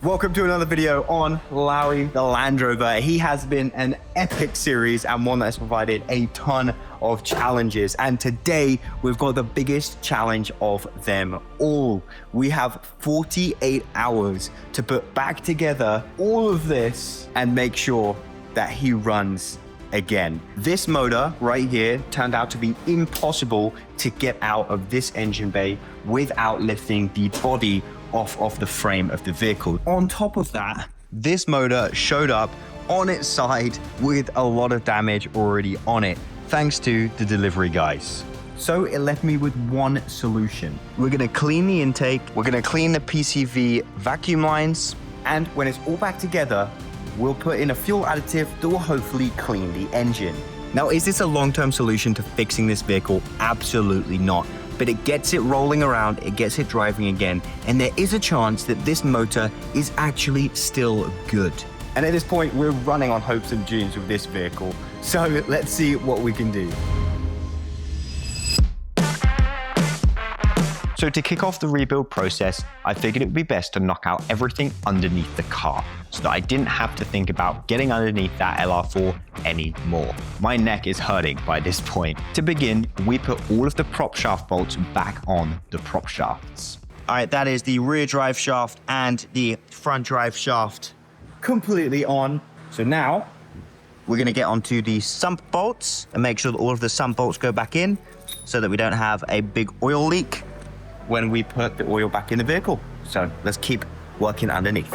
Welcome to another video on Larry the Land Rover. He has been an epic series and one that's provided a ton of challenges. And today we've got the biggest challenge of them all. We have 48 hours to put back together all of this and make sure that he runs again. This motor right here turned out to be impossible to get out of this engine bay without lifting the body off of the frame of the vehicle. On top of that, this motor showed up on its side with a lot of damage already on it, thanks to the delivery guys. So it left me with one solution. We're gonna clean the intake, we're gonna clean the PCV vacuum lines, and when it's all back together, we'll put in a fuel additive that will hopefully clean the engine. Now, is this a long-term solution to fixing this vehicle? Absolutely not. But it gets it rolling around, it gets it driving again, and there is a chance that this motor is actually still good. And at this point, we're running on hopes and dreams with this vehicle. So let's see what we can do. So to kick off the rebuild process, I figured it would be best to knock out everything underneath the car so that I didn't have to think about getting underneath that LR4 anymore. My neck is hurting by this point. To begin, we put all of the prop shaft bolts back on the prop shafts. All right, that is the rear drive shaft and the front drive shaft completely on. So now we're gonna get onto the sump bolts and make sure that all of the sump bolts go back in so that we don't have a big oil leak when we put the oil back in the vehicle. So let's keep working underneath.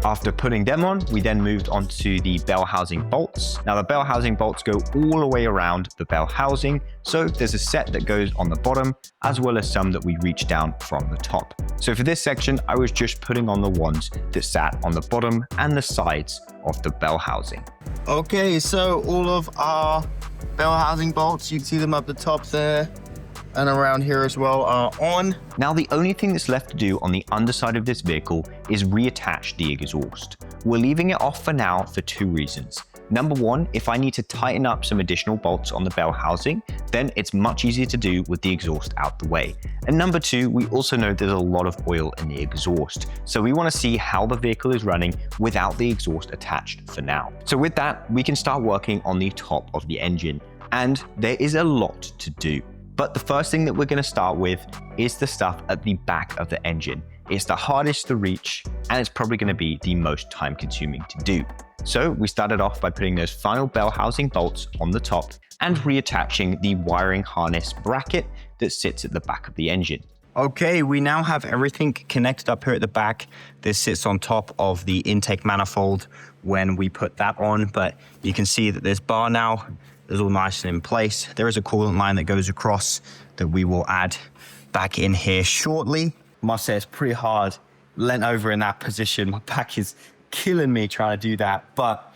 After putting them on, we then moved on to the bell housing bolts. Now the bell housing bolts go all the way around the bell housing. So there's a set that goes on the bottom as well as some that we reach down from the top. So for this section, I was just putting on the ones that sat on the bottom and the sides of the bell housing. Okay, so all of our bell housing bolts, you can see them up the top there and around here as well, are on. Now the only thing that's left to do on the underside of this vehicle is reattach the exhaust. We're leaving it off for now for two reasons. Number one, if I need to tighten up some additional bolts on the bell housing, then it's much easier to do with the exhaust out the way. And number two, we also know there's a lot of oil in the exhaust. So we want to see how the vehicle is running without the exhaust attached for now. So with that, we can start working on the top of the engine. And there is a lot to do. But the first thing that we're going to start with is the stuff at the back of the engine. It's the hardest to reach, and it's probably going to be the most time consuming to do. So we started off by putting those final bell housing bolts on the top and reattaching the wiring harness bracket that sits at the back of the engine. Okay, we now have everything connected up here at the back. This sits on top of the intake manifold when we put that on, but you can see that this bar now is all nice and in place. There is a coolant line that goes across that we will add back in here shortly. Must say it's pretty hard, leant over in that position. My back is killing me trying to do that, but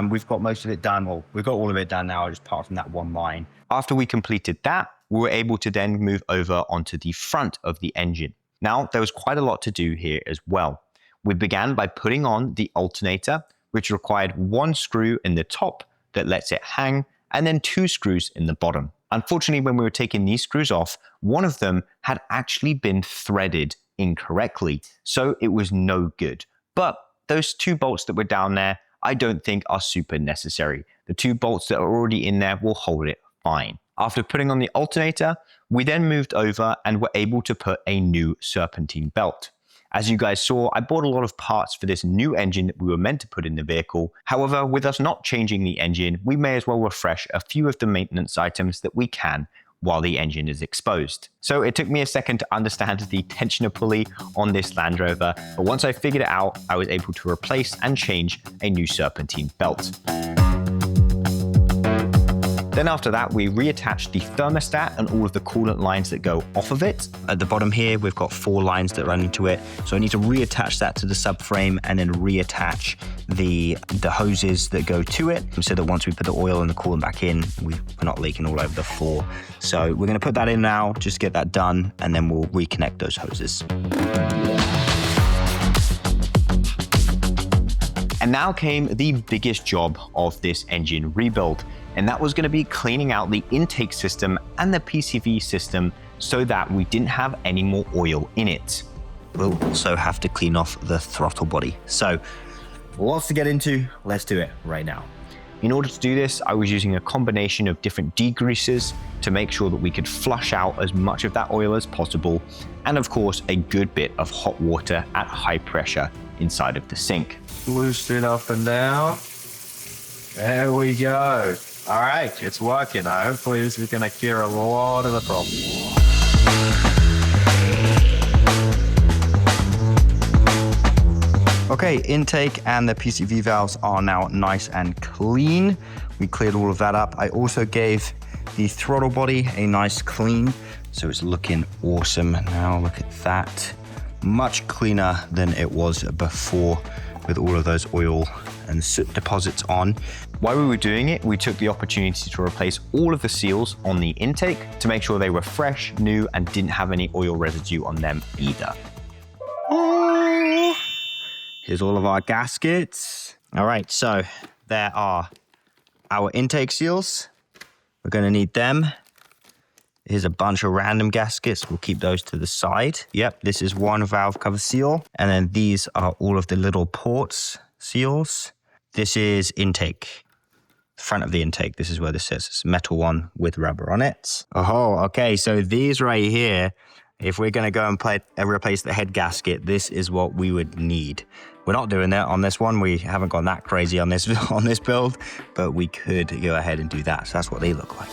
we've got most of it done. Well, we've got all of it done now, just apart from that one line. After we completed that, we were able to then move over onto the front of the engine. Now, there was quite a lot to do here as well. We began by putting on the alternator, which required one screw in the top that lets it hang, and then two screws in the bottom. Unfortunately, when we were taking these screws off, one of them had actually been threaded incorrectly, so it was no good. But those two bolts that were down there, I don't think are super necessary. The two bolts that are already in there will hold it fine. After putting on the alternator, we then moved over and were able to put a new serpentine belt. As you guys saw, I bought a lot of parts for this new engine that we were meant to put in the vehicle. However, with us not changing the engine, we may as well refresh a few of the maintenance items that we can while the engine is exposed. So it took me a second to understand the tensioner pulley on this Land Rover, but once I figured it out, I was able to replace and change a new serpentine belt. Then after that, we reattached the thermostat and all of the coolant lines that go off of it. At the bottom here, we've got 4 lines that run into it. So I need to reattach that to the subframe and then reattach the hoses that go to it so that once we put the oil and the coolant back in, we're not leaking all over the floor. So we're gonna put that in now, just get that done, and then we'll reconnect those hoses. And now came the biggest job of this engine rebuild, and that was going to be cleaning out the intake system and the PCV system so that we didn't have any more oil in it. We'll also have to clean off the throttle body. So lots to get into, let's do it right now. In order to do this, I was using a combination of different degreasers to make sure that we could flush out as much of that oil as possible, and of course a good bit of hot water at high pressure inside of the sink. Loosen it up and down. There we go. All right, it's working. Hopefully this is gonna cure a lot of the problem. Okay, intake and the PCV valves are now nice and clean. We cleared all of that up. I also gave the throttle body a nice clean, so it's looking awesome. Now look at that. Much cleaner than it was before with all of those oil and soot deposits on. While we were doing it, we took the opportunity to replace all of the seals on the intake to make sure they were fresh, new, and didn't have any oil residue on them either. Here's all of our gaskets. All right, so there are our intake seals. We're gonna need them. Here's a bunch of random gaskets. We'll keep those to the side. Yep, this is one valve cover seal. And then these are all of the little ports seals. This is intake. Front of the intake, this is where this says. It's a metal one with rubber on it. Oh, okay, so these right here, if we're gonna go and replace the head gasket, this is what we would need. We're not doing that on this one. We haven't gone that crazy on this build, but we could go ahead and do that. So that's what they look like.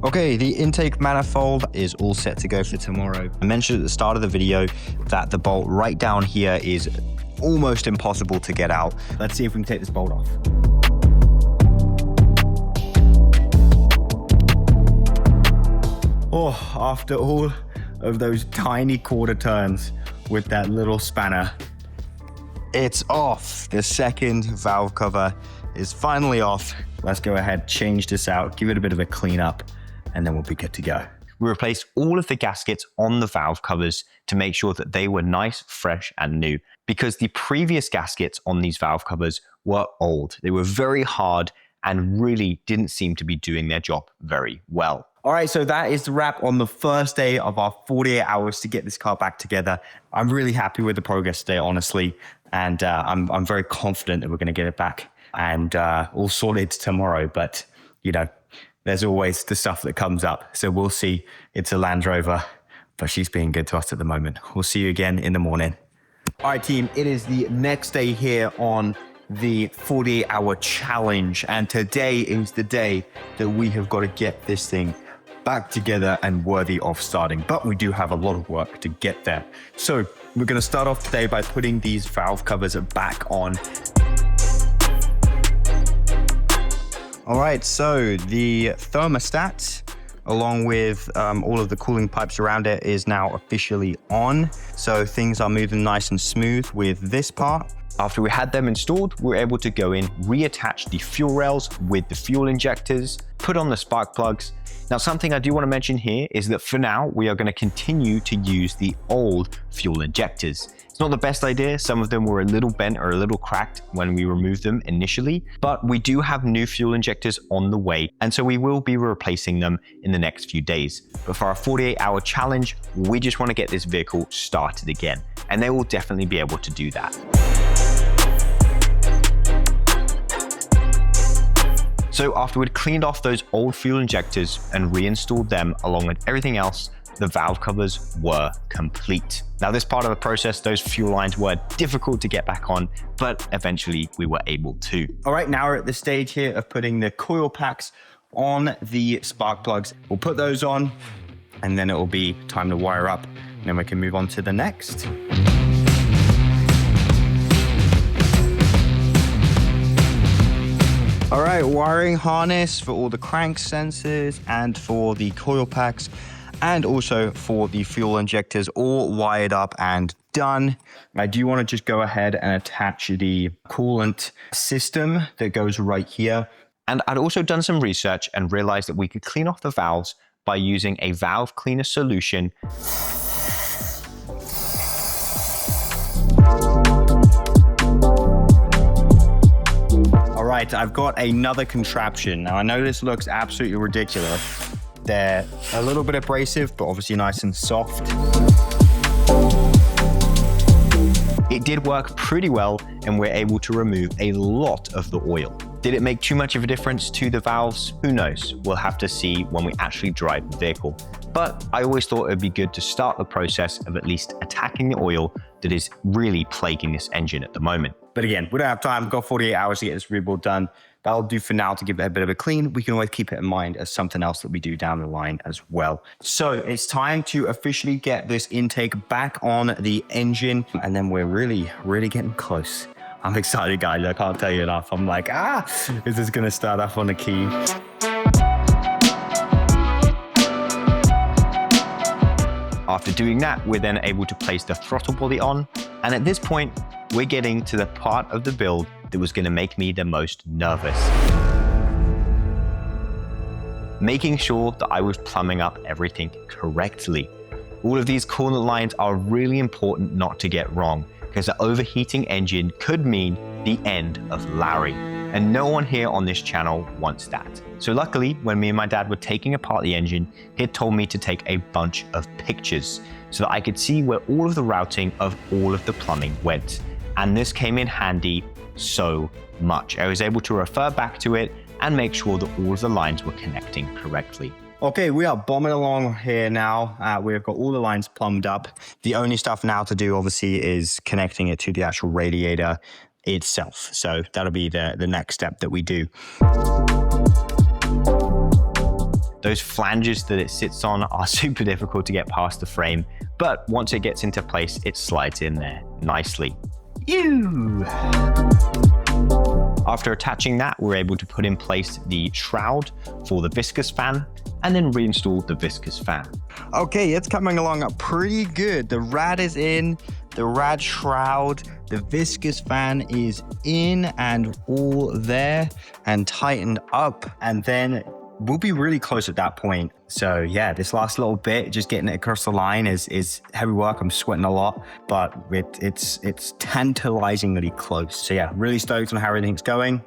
Okay, the intake manifold is all set to go for tomorrow. I mentioned at the start of the video that the bolt right down here is almost impossible to get out. Let's see if we can take this bolt off. Oh, after all of those tiny quarter turns with that little spanner, it's off. The second valve cover is finally off. Let's go ahead, change this out, give it a bit of a clean up, and then we'll be good to go. We replaced all of the gaskets on the valve covers to make sure that they were nice, fresh, and new, because the previous gaskets on these valve covers were old. They were very hard and really didn't seem to be doing their job very well. All right, so that is the wrap on the first day of our 48 hours to get this car back together. I'm really happy with the progress today, honestly, and I'm very confident that we're going to get it back and all sorted tomorrow. But you know, there's always the stuff that comes up, so we'll see. It's a Land Rover, but she's being good to us at the moment. We'll see you again in the morning. All right, team, it is the next day here on the 48-hour challenge, and today is the day that we have got to get this thing back together and worthy of starting, but we do have a lot of work to get there. So we're going to start off today by putting these valve covers back on. All right, so the thermostat, along with all of the cooling pipes around it, is now officially on. So things are moving nice and smooth with this part. After we had them installed, we were able to go in, reattach the fuel rails with the fuel injectors, put on the spark plugs. Now, something I do want to mention here is that for now, we are going to continue to use the old fuel injectors. It's not the best idea. Some of them were a little bent or a little cracked when we removed them initially, but we do have new fuel injectors on the way, and so we will be replacing them in the next few days. But for our 48-hour challenge, we just want to get this vehicle started again, and they will definitely be able to do that. So after we'd cleaned off those old fuel injectors and reinstalled them along with everything else, the valve covers were complete. Now, this part of the process, those fuel lines were difficult to get back on, but eventually we were able to. All right, now we're at the stage here of putting the coil packs on the spark plugs. We'll put those on, and then it will be time to wire up, and then we can move on to the next. All right, wiring harness for all the crank sensors and for the coil packs, and also for the fuel injectors, all wired up and done. I do want to just go ahead and attach the coolant system that goes right here. And I'd also done some research and realized that we could clean off the valves by using a valve cleaner solution. All right, I've got another contraption. Now, I know this looks absolutely ridiculous. They're a little bit abrasive, but obviously nice and soft. It did work pretty well, and we're able to remove a lot of the oil. Did it make too much of a difference to the valves? Who knows? We'll have to see when we actually drive the vehicle. But I always thought it'd be good to start the process of at least attacking the oil that is really plaguing this engine at the moment. But again, we don't have time. We've got 48 hours to get this rebuild done. That'll do for now to give it a bit of a clean. We can always keep it in mind as something else that we do down the line as well. So it's time to officially get this intake back on the engine. And then we're really, really getting close. I'm excited, guys. I can't tell you enough. I'm like, is this going to start off on the key? After doing that, we're then able to place the throttle body on. And at this point, we're getting to the part of the build that was going to make me the most nervous. Making sure that I was plumbing up everything correctly. All of these coolant lines are really important not to get wrong, because an overheating engine could mean the end of Larry. And no one here on this channel wants that. So luckily, when me and my dad were taking apart the engine, he had told me to take a bunch of pictures so that I could see where all of the routing of all of the plumbing went. And this came in handy so much. I was able to refer back to it and make sure that all of the lines were connecting correctly. Okay, we are bombing along here now. We've got all the lines plumbed up. The only stuff now to do, obviously, is connecting it to the actual radiator itself. So that'll be the next step that we do. Those flanges that it sits on are super difficult to get past the frame, but once it gets into place, it slides in there nicely. After attaching that, we're able to put in place the shroud for the viscous fan and then reinstall the viscous fan. Okay, it's coming along pretty good. The rad is in, the rad shroud, the viscous fan is in and all there and tightened up. And then we'll be really close at that point. So yeah, this last little bit, just getting it across the line is heavy work. I'm sweating a lot, but it's tantalizingly close. So yeah, really stoked on how everything's going.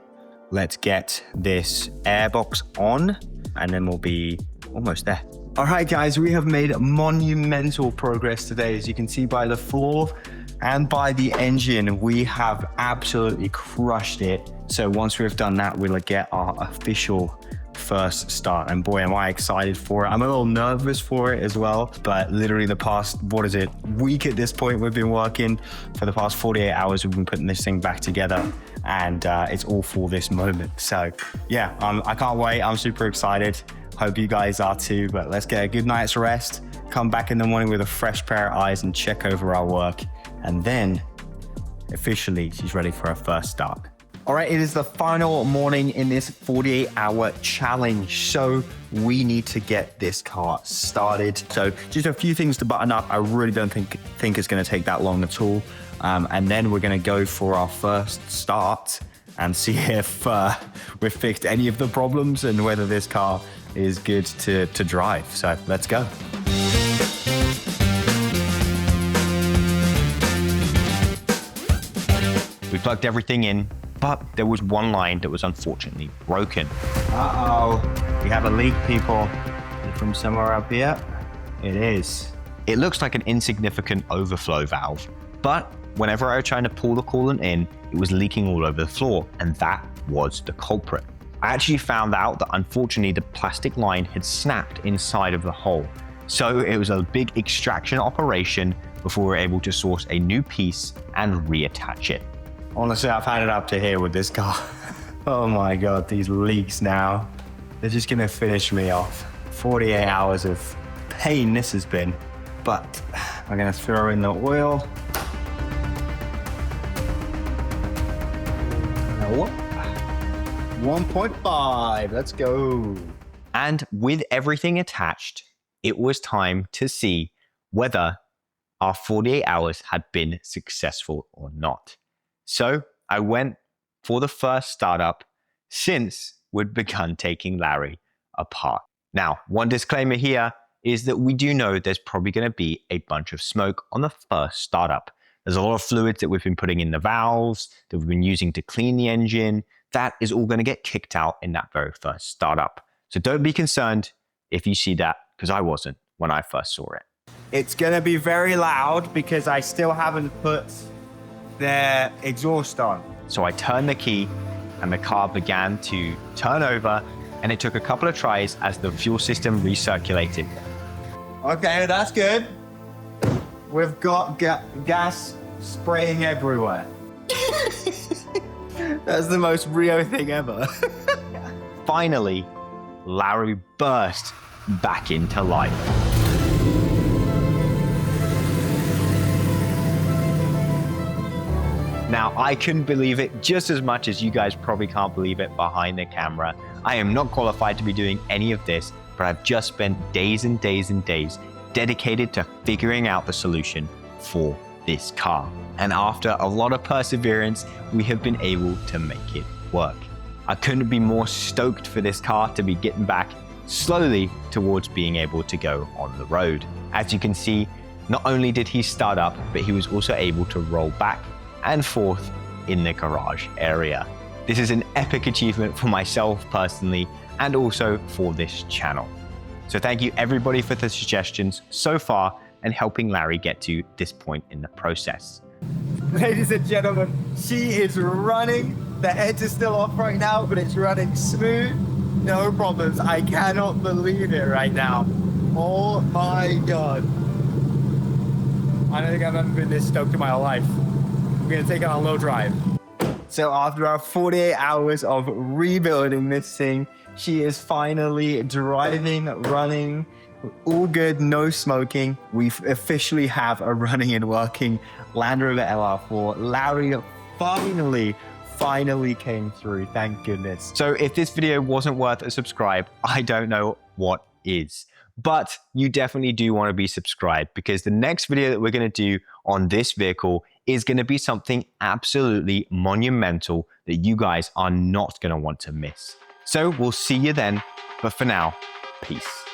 Let's get this air box on and then we'll be almost there. All right, guys, we have made monumental progress today. As you can see by the floor and by the engine, we have absolutely crushed it. So once we've done that, we'll get our official first start, and boy am I excited for it. I'm a little nervous for it as well, but literally the past week at this point, we've been working for the past 48 hours. We've been putting this thing back together, and it's all for this moment. So yeah, I can't wait. I'm super excited. Hope you guys are too, but let's get a good night's rest, come back in the morning with a fresh pair of eyes and check over our work, and then officially she's ready for her first start. All right, it is the final morning in this 48-hour challenge, so we need to get this car started. So just a few things to button up. I really don't think it's going to take that long at all. And then we're going to go for our first start and see if we've fixed any of the problems and whether this car is good to drive. So let's go. We plugged everything in, but there was one line that was unfortunately broken. Uh-oh, we have a leak, people. Is it from somewhere up here? It is. It looks like an insignificant overflow valve, but whenever I was trying to pull the coolant in, it was leaking all over the floor, and that was the culprit. I actually found out that unfortunately the plastic line had snapped inside of the hole. So it was a big extraction operation before we were able to source a new piece and reattach it. Honestly, I've had it up to here with this car. Oh my God, these leaks now. They're just gonna finish me off. 48 hours of pain this has been. But I'm gonna throw in the oil. 1.5, let's go. And with everything attached, it was time to see whether our 48 hours had been successful or not. So I went for the first startup since we'd begun taking Larry apart. Now, one disclaimer here is that we do know there's probably going to be a bunch of smoke on the first startup. There's a lot of fluids that we've been putting in the valves, that we've been using to clean the engine. that is all going to get kicked out in that very first startup. So don't be concerned if you see that, because I wasn't when I first saw it. It's going to be very loud because I still haven't put the exhaust on. So I turned the key and the car began to turn over, and it took a couple of tries as the fuel system recirculated. Okay, that's good. We've got gas spraying everywhere. That's the most Rio thing ever. Finally, Larry burst back into life. Now, I couldn't believe it just as much as you guys probably can't believe it behind the camera. I am not qualified to be doing any of this, but I've just spent days and days and days dedicated to figuring out the solution for this car. And after a lot of perseverance, we have been able to make it work. I couldn't be more stoked for this car to be getting back slowly towards being able to go on the road. As you can see, not only did he start up, but he was also able to roll back and forth in the garage area. This is an epic achievement for myself personally, and also for this channel. So thank you everybody for the suggestions so far and helping Larry get to this point in the process. Ladies and gentlemen, she is running. The heads are still off right now, but it's running smooth. No problems. I cannot believe it right now. Oh my God. I don't think I've ever been this stoked in my life. I'm gonna take it on a low drive. So after our 48 hours of rebuilding this thing, she is finally driving, running, all good, no smoking. We officially have a running and working Land Rover LR4. Larry finally came through, thank goodness. So if this video wasn't worth a subscribe, I don't know what is. But you definitely do want to be subscribed, because the next video that we're going to do on this vehicle is going to be something absolutely monumental that you guys are not going to want to miss. So we'll see you then, but for now, peace.